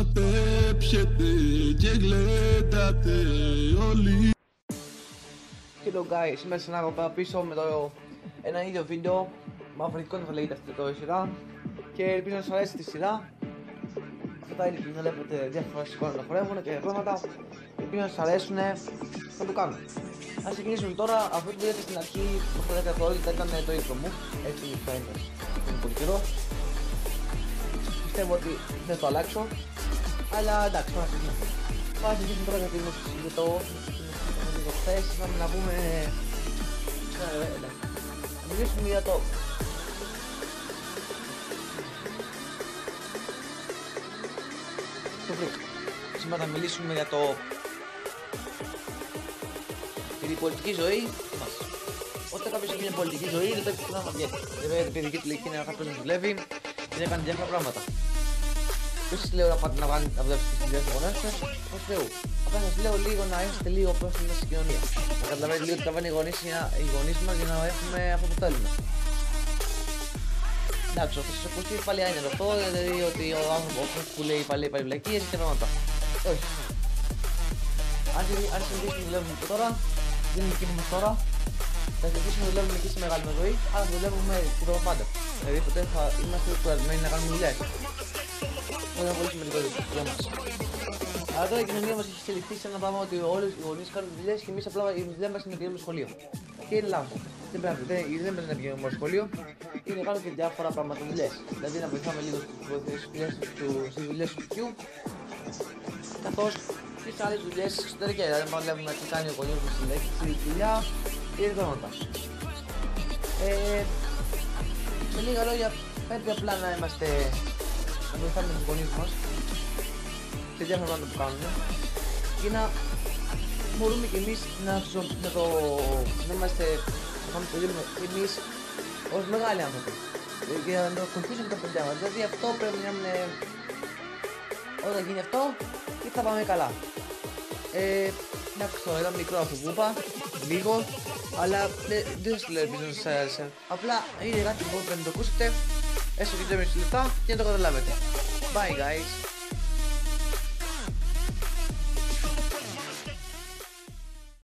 Κατέψετε και γλέντατε όλοι. Hello guys, σήμερα σε ένα πίσω με ένα ίδιο βίντεο. Μαυριστικό θα λέγεται αυτή η σειρά. Και ελπίζω να σας αρέσει τη σειρά. Αυτά τα είναι που βλέπετε διάφορα σηκώνουν να χορεύουν και πράγματα. Ελπίζω να σας αρέσουν, θα το κάνουμε. Ας ξεκινήσουμε τώρα. Αυτό που είδατε στην αρχή, το φορέτε το όλοι, ήταν το intro μου. Έτσι μου φαίνεται, είναι πολύ καιρό. Πιστεύω ότι δεν θα το αλλάξω. Αλλά εντάξει, πάμε να ξεκινήσουμε. Πάμε να ξεκινήσουμε τώρα για το χθες, να πούμε... Να μιλήσουμε για το... Σήμερα θα μιλήσουμε για την πολιτική ζωή μας. Όταν κάποιος έχει μια πολιτική ζωή δεν πρέπει να βγαίνει. Βέβαια η παιδική του ηλικία είναι κάποιος να δουλεύει και να κάνει διάφορα πράγματα. Δεν σας λέω να πάτε να δουλέψετε στις δουλειές των γονέων σας, ως Θεού. Απλά σας λέω λίγο να είστε λίγο όπως είναι στην κοινωνία. Να καταλαβαίνετε λίγο τι τραβάνε οι γονείς μας για να έχουμε αυτό που θέλουμε. Εντάξει, θα σας ακουστεί πάλι άνεργο αυτό, δηλαδή ότι ο άνθρωπος που λέει πάλι βλακίες και πράγματα. Όχι. Αν συνεχίσουμε να δουλεύουμε και τώρα, δεν είναι εκεί που είμαστε τώρα, θα συνεχίσουμε να δουλεύουμε εκεί στη μεγάλη μας ζωή, αλλά θα δουλεύουμε και το πάντα. Δηλαδή ποτέ θα είμαστε κουρασμένοι να κάνουμε δουλειές. Αυτό είναι πολύ σημαντικό για μας. Αλλά τώρα η κοινωνία μας έχει εξελιχθεί σε ένα πράγμα ότι όλοι οι γονείς κάνουν δουλειές και εμείς απλά η δουλειά μας είναι να πηγαίνουμε σχολείο. Και είναι λάθος. Δεν πρέπει να πηγαίνουμε μόνο σχολείο, είναι να κάνουμε και διάφορα πράγματα δουλειές. Δηλαδή να βοηθάμε λίγο στις δουλειές του σπιτιού, καθώς και σε άλλες δουλειές εξωτερικές. Δηλαδή να βλέπουμε τι κάνει ο γονιός μας στη δουλειά ή πράγματα. Με λίγα λόγια, πρέπει απλά να βοηθάμε τους γονείς μας σε διάφορα πράγματα που κάνουν και να μπορούμε και εμείς να είμαστε και εμείς ως μεγάλοι άνθρωποι για να το ακολουθήσουμε τα παιδιά μας. Δηλαδή αυτό πρέπει να είναι, όταν γίνει αυτό και θα πάμε καλά. Εντάξει, τώρα ήταν μικρό αυτό που είπα, λίγο, αλλά δεν σας το λέω ελπίζω να σας άρεσε. Απλά είναι κάτι που πρέπει να το ακούσετε έστω και 2,5 λεπτά και να το καταλάβετε. Bye guys.